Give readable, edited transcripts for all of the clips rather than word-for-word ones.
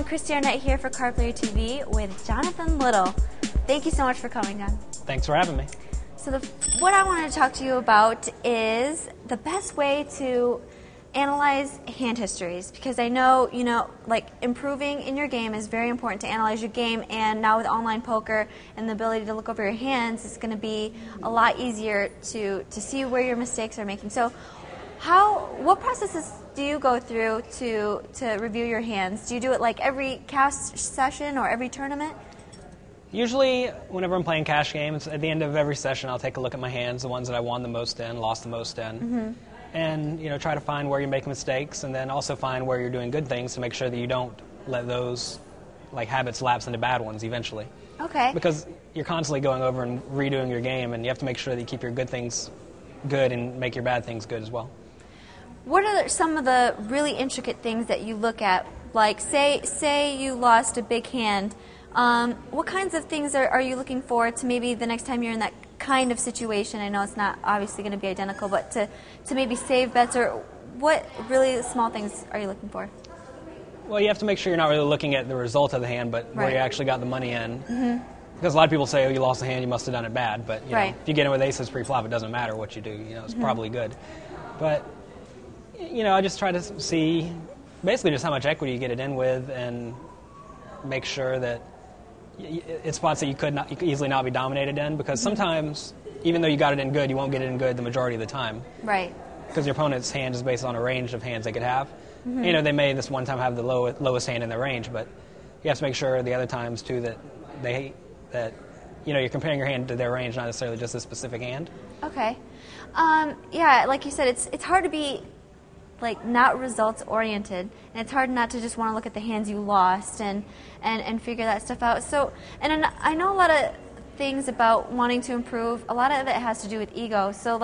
Christy Arnett here for Card Player TV with Jonathan Little. Thank you so much for coming, John. Thanks for having me. So what I wanted to talk to you about is the best way to analyze hand histories, because I know, like improving in your game is very important to analyze your game, and now with online poker and the ability to look over your hands, it's going to be a lot easier to see where your mistakes are making. So what processes do you go through to review your hands? Do you do it like every cast session or every tournament? Usually, whenever I'm playing cash games, at the end of every session, I'll take a look at my hands, the ones that I won the most in, lost the most in, and try to find where you're making mistakes, and then also find where you're doing good things to make sure that you don't let those habits lapse into bad ones eventually. Okay. Because you're constantly going over and redoing your game, and you have to make sure that you keep your good things good and make your bad things good as well. What are some of the really intricate things that you look at? Like, say you lost a big hand. What kinds of things are you looking for to maybe the next time you're in that kind of situation? I know it's not obviously going to be identical, but to maybe save bets, or what really small things are you looking for? Well, you have to make sure you're not really looking at the result of the hand, but where you actually got the money in. Because a lot of people say, oh, you lost the hand, you must have done it bad. But if you get in with aces pre-flop, it doesn't matter what you do. It's probably good. But I just try to see basically just how much equity you get it in with, and make sure that it's spots that you could easily not be dominated in, because sometimes, even though you got it in good, you won't get it in good the majority of the time. Right. Because your opponent's hand is based on a range of hands they could have. They may this one time have the lowest hand in their range, but you have to make sure the other times too that you're comparing your hand to their range, not necessarily just a specific hand. Okay. Yeah, like you said, it's hard to be not results oriented, and it's hard not to just want to look at the hands you lost and figure that stuff out. So, and I know a lot of things about wanting to improve. A lot of it has to do with ego. So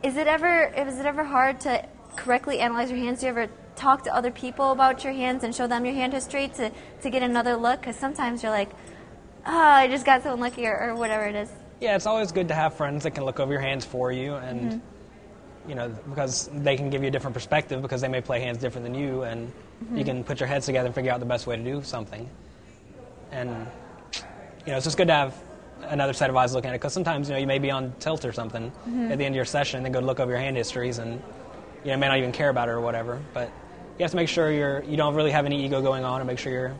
is it ever hard to correctly analyze your hands? Do you ever talk to other people about your hands and show them your hand history to get another look? Because sometimes you're like, I just got so unlucky, or whatever it is. Yeah, it's always good to have friends that can look over your hands for you, and because they can give you a different perspective, because they may play hands different than you, and you can put your heads together and figure out the best way to do something. And it's just good to have another set of eyes looking at it, because sometimes you may be on tilt or something at the end of your session, and then go to look over your hand histories, and you may not even care about it or whatever. But you have to make sure you don't really have any ego going on, and make sure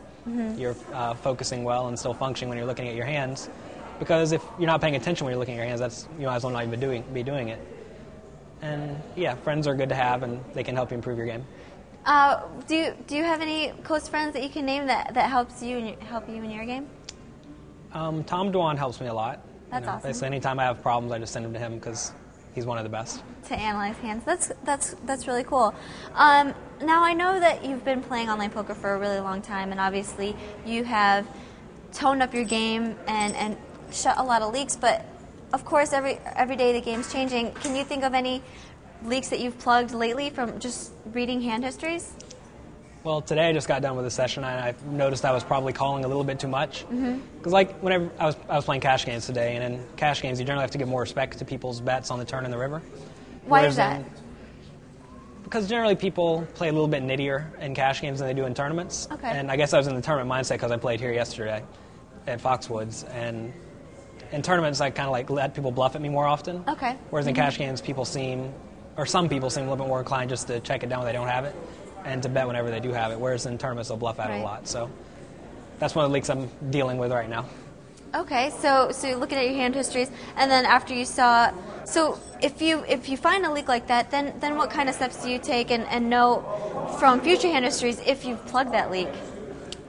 you're focusing well and still functioning when you're looking at your hands. Because if you're not paying attention when you're looking at your hands, you might as well not even be doing it. And yeah, friends are good to have, and they can help you improve your game. Do you have any close friends that you can name that help you in your game? Tom Dwan helps me a lot. That's awesome. Basically, anytime I have problems, I just send them to him, because he's one of the best. To analyze hands. That's really cool. Now, I know that you've been playing online poker for a really long time, and obviously you have toned up your game and shut a lot of leaks, but of course every day the game's changing. Can you think of any leaks that you've plugged lately from just reading hand histories? Well, today I just got done with a session, and I noticed I was probably calling a little bit too much. Because whenever I was playing cash games today, and in cash games you generally have to give more respect to people's bets on the turn and the river. Why is that? Because generally people play a little bit nittier in cash games than they do in tournaments. Okay. And I guess I was in the tournament mindset because I played here yesterday at Foxwoods, and in tournaments I kind of let people bluff at me more often. Okay. Whereas in cash games some people seem a little bit more inclined just to check it down when they don't have it, and to bet whenever they do have it, whereas in tournaments they'll bluff at it a lot. So that's one of the leaks I'm dealing with right now. Okay, so you're looking at your hand histories, and then after you saw, so if you find a leak like that, then what kind of steps do you take and know from future hand histories if you've plugged that leak?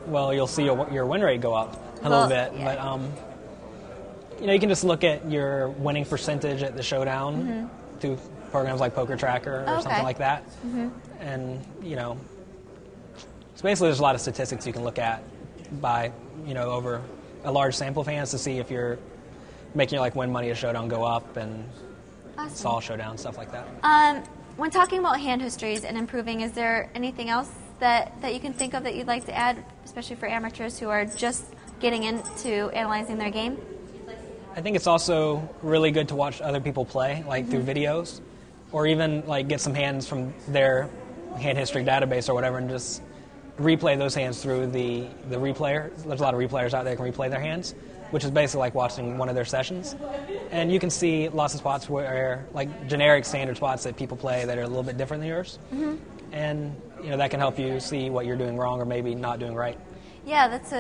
Well, you'll see your win rate go up a little bit, but you can just look at your winning percentage at the showdown through programs like Poker Tracker or something like that. And so basically there's a lot of statistics you can look at by over a large sample of hands to see if you're making your win money at showdown go up, and stall showdown, stuff like that. When talking about hand histories and improving, is there anything else that you can think of that you'd like to add, especially for amateurs who are just getting into analyzing their game? I think it's also really good to watch other people play, through videos, or even get some hands from their hand history database or whatever, and just replay those hands through the replayer. There's a lot of replayers out there that can replay their hands, which is basically like watching one of their sessions. And you can see lots of spots where, like generic standard spots that people play that are a little bit different than yours. Mm-hmm. And that can help you see what you're doing wrong or maybe not doing right. Yeah, that's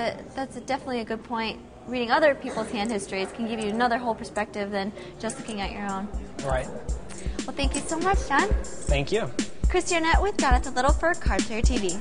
definitely a good point. Reading other people's hand histories can give you another whole perspective than just looking at your own. Right. Well, thank you so much, John. Thank you. Christy Arnett with Jonathan Little for Card Player TV.